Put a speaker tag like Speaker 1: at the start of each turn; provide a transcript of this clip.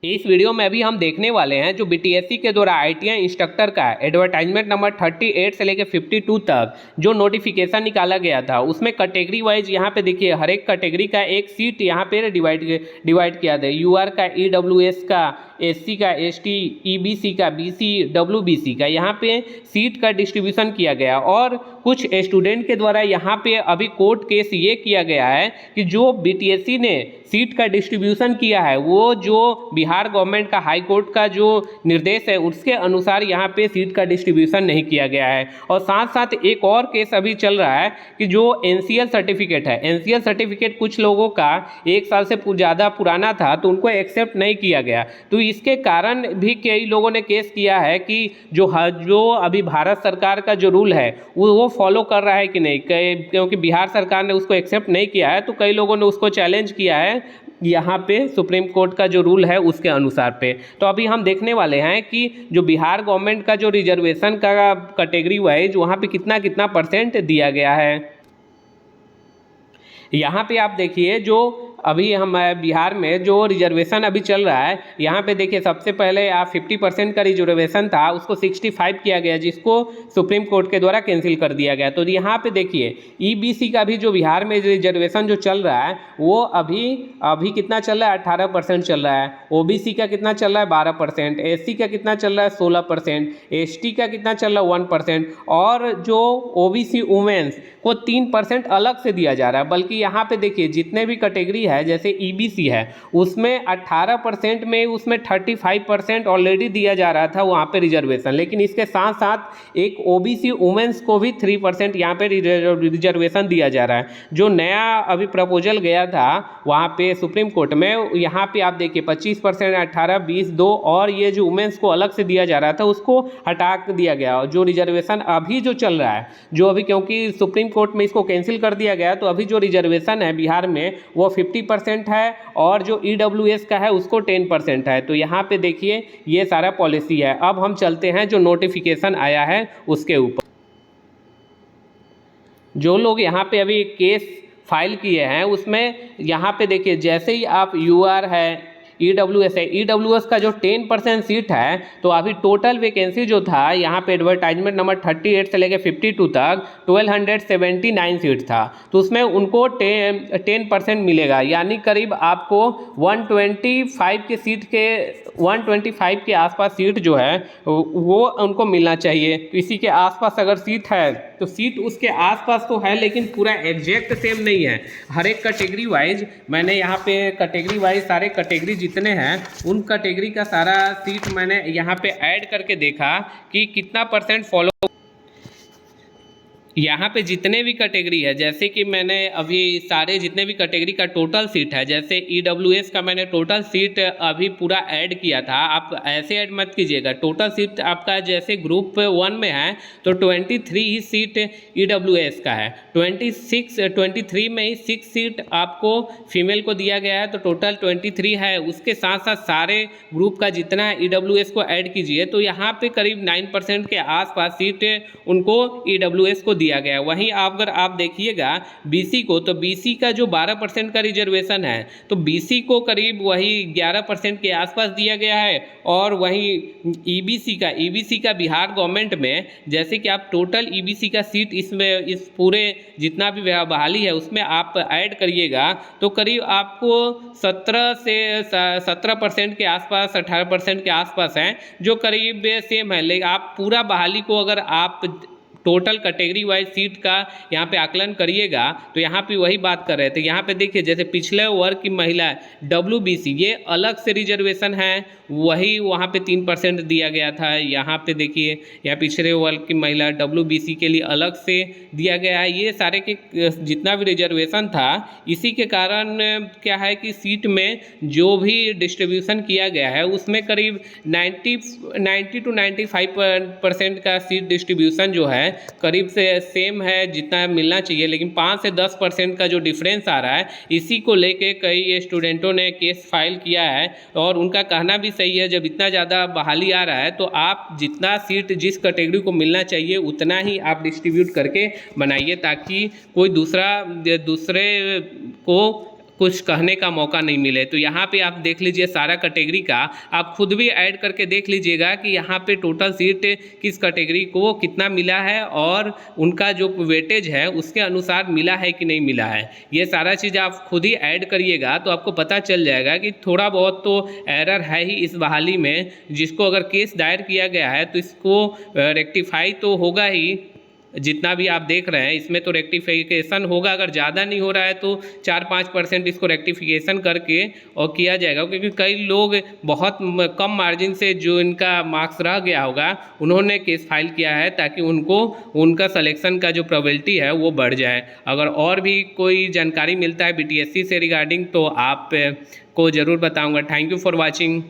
Speaker 1: इस वीडियो में अभी हम देखने वाले हैं जो बीटीएससी के द्वारा आईटीआई इंस्ट्रक्टर का एडवर्टाइजमेंट नंबर 38 से लेकर 52 तक जो नोटिफिकेशन निकाला गया था, उसमें कैटेगरी वाइज यहाँ पे देखिए हर एक कैटेगरी का एक सीट यहाँ पे डिवाइड किया था। यूआर का, ईडब्ल्यूएस का, एससी का, एसटी, ईबीसी का, बीसी, डब्ल्यूबीसी का यहाँ पे सीट का डिस्ट्रीब्यूशन किया गया। और कुछ स्टूडेंट के द्वारा यहाँ पे अभी कोर्ट केस ये किया गया है कि जो बीटीएससी ने सीट का डिस्ट्रीब्यूशन किया है वो जो बिहार गवर्नमेंट का हाई कोर्ट का जो निर्देश है उसके अनुसार यहाँ पे सीट का डिस्ट्रीब्यूशन नहीं किया गया है। और साथ साथ एक और केस अभी चल रहा है कि जो एनसीएल सर्टिफिकेट है, एनसीएल सर्टिफिकेट कुछ लोगों का 1 साल से ज़्यादा पुराना था तो उनको एक्सेप्ट नहीं किया गया। तो इसके कारण भी कई लोगों ने केस किया है कि जो अभी भारत सरकार का जो रूल है वो फॉलो कर रहा है कि नहीं, क्योंकि बिहार सरकार ने उसको एक्सेप्ट नहीं किया है तो कई लोगों ने उसको चैलेंज किया है यहाँ पे सुप्रीम कोर्ट का जो रूल है उसके अनुसार पे। तो अभी हम देखने वाले हैं कि जो बिहार गवर्नमेंट का जो रिजर्वेशन का कैटेगरी वाइज वहाँ पे कितना कितना % दिया गया है। यहाँ पे आप देखिए जो अभी हम बिहार में जो रिजर्वेशन अभी चल रहा है, यहाँ पे देखिए सबसे पहले आप 50% का रिजर्वेशन था उसको 65 किया गया, जिसको सुप्रीम कोर्ट के द्वारा कैंसिल कर दिया गया। तो यहाँ पे देखिए ईबीसी का भी जो बिहार में रिजर्वेशन जो चल रहा है वो अभी कितना चल रहा है, 18% चल रहा है। ओबीसी का कितना चल रहा है, 12%। एससी का कितना चल रहा है, 16%। एसटी का कितना चल रहा है, 1%। और जो ओबीसी वुमेन्स को 3% अलग से दिया जा रहा है। बल्कि यहाँ पे देखिए जितने भी कैटेगरी है जैसे ईबीसी है उसमें 18% में उसमें 35% ऑलरेडी दिया जा रहा था वहाँ पे रिजर्वेशन, लेकिन इसके साथ साथ एक ओबीसी वुमेन्स को भी 3% यहाँ पे रिजर्वेशन दिया जा रहा है। जो नया अभी प्रपोजल गया था वहाँ पे सुप्रीम कोर्ट में, यहाँ पे आप देखिए 25%, 18, 20, 2 और ये जो वुमेन्स को अलग से दिया जा रहा था उसको हटा दिया गया। जो रिजर्वेशन अभी जो चल रहा है जो अभी क्योंकि सुप्रीम कोर्ट में इसको कैंसिल कर दिया गया तो अभी जो रिजर्वेशन है बिहार में वो 50% है और जो ईडब्ल्यूएस का है उसको 10% है। तो यहाँ पे देखिए ये सारा पॉलिसी है। अब हम चलते हैं जो नोटिफिकेशन आया है उसके ऊपर। जो लोग यहाँ पे अभी केस फाइल किए हैं उसमें यहाँ पे देखिए जैसे ही आप यूआर है, ईडब्ल्यूएस है, ईडब्ल्यूएस का जो 10% सीट है तो अभी टोटल वैकेंसी जो था यहाँ पे एडवर्टाइजमेंट नंबर 38 से लेकर 52 तक 1279 सीट था। तो उसमें उनको 10% मिलेगा, यानी करीब आपको 125 की सीट के 125 के आसपास सीट जो है वो उनको मिलना चाहिए। तो इसी के आसपास अगर सीट है तो सीट उसके आसपास तो है लेकिन पूरा एग्जैक्ट सेम नहीं है। हर एक कैटेगरी वाइज मैंने यहाँ पे कैटेगरी वाइज सारे कैटेगरी जितने हैं उन कैटेगरी का सारा सीट मैंने यहाँ पे ऐड करके देखा कि कितना % फॉलो। यहाँ पे जितने भी कैटेगरी है जैसे कि मैंने अभी सारे जितने भी कैटेगरी का टोटल सीट है, जैसे ईडब्ल्यूएस का मैंने टोटल सीट अभी पूरा ऐड किया था। आप ऐसे ऐड मत कीजिएगा, टोटल सीट आपका जैसे ग्रुप 1 में है तो 23 सीट ईडब्ल्यूएस का है, 23 में ही 6 सीट आपको फीमेल को दिया गया है तो टोटल 23 है। उसके साथ साथ सारे ग्रुप का जितना है ईडब्ल्यूएस को ऐड कीजिए तो यहाँ पे करीब 9% के आसपास सीट उनको ईडब्ल्यूएस को दिया गया। वहीं अगर आप देखिएगा बीसी को तो बीसी का जो 12% का रिजर्वेशन है तो बीसी को करीब वही 11% के आसपास दिया गया है। और वहीं ईबीसी का बिहार गवर्नमेंट में जैसे कि आप टोटल ईबीसी का सीट इसमें इस पूरे जितना भी बहाली है उसमें आप ऐड करिएगा तो करीब आपको 17% के आसपास 18% के आसपास हैं जो करीब सेम है। लेकिन आप पूरा बहाली को अगर आप टोटल कैटेगरी वाइज सीट का यहाँ पे आकलन करिएगा तो यहाँ पे वही बात कर रहे थे। यहाँ पे देखिए जैसे पिछले वर्ग की महिला डब्ल्यूबीसी ये अलग से रिजर्वेशन है, वही वहाँ पे 3% दिया गया था। यहाँ पे देखिए यहाँ पिछले वर्ग की महिला डब्ल्यूबीसी के लिए अलग से दिया गया है। ये सारे के जितना भी रिजर्वेशन था इसी के कारण क्या है कि सीट में जो भी डिस्ट्रीब्यूशन किया गया है उसमें करीब 90 to 95% का सीट डिस्ट्रीब्यूशन जो है करीब से सेम है जितना मिलना चाहिए, लेकिन 5 से 10% का जो डिफरेंस आ रहा है इसी को लेके कई स्टूडेंटों ने केस फाइल किया है। और उनका कहना भी सही है, जब इतना ज़्यादा बहाली आ रहा है तो आप जितना सीट जिस कैटेगरी को मिलना चाहिए उतना ही आप डिस्ट्रीब्यूट करके बनाइए ताकि कोई दूसरे को कुछ कहने का मौका नहीं मिले। तो यहाँ पे आप देख लीजिए सारा कैटेगरी का, आप खुद भी ऐड करके देख लीजिएगा कि यहाँ पे टोटल सीट किस कैटेगरी को कितना मिला है और उनका जो वेटेज है उसके अनुसार मिला है कि नहीं मिला है। ये सारा चीज़ आप खुद ही ऐड करिएगा तो आपको पता चल जाएगा कि थोड़ा बहुत तो एरर है ही इस बहाली में, जिसको अगर केस दायर किया गया है तो इसको रेक्टिफाई तो होगा ही। जितना भी आप देख रहे हैं इसमें तो रेक्टिफिकेशन होगा, अगर ज़्यादा नहीं हो रहा है तो 4-5% इसको रेक्टिफिकेशन करके और किया जाएगा, क्योंकि कई लोग बहुत कम मार्जिन से जो इनका मार्क्स रह गया होगा उन्होंने केस फाइल किया है ताकि उनको उनका सिलेक्शन का जो प्रोबेबिलिटी है वो बढ़ जाए। अगर और भी कोई जानकारी मिलता है BTSC से रिगार्डिंग तो आप को ज़रूर बताऊँगा। Thank you for watching.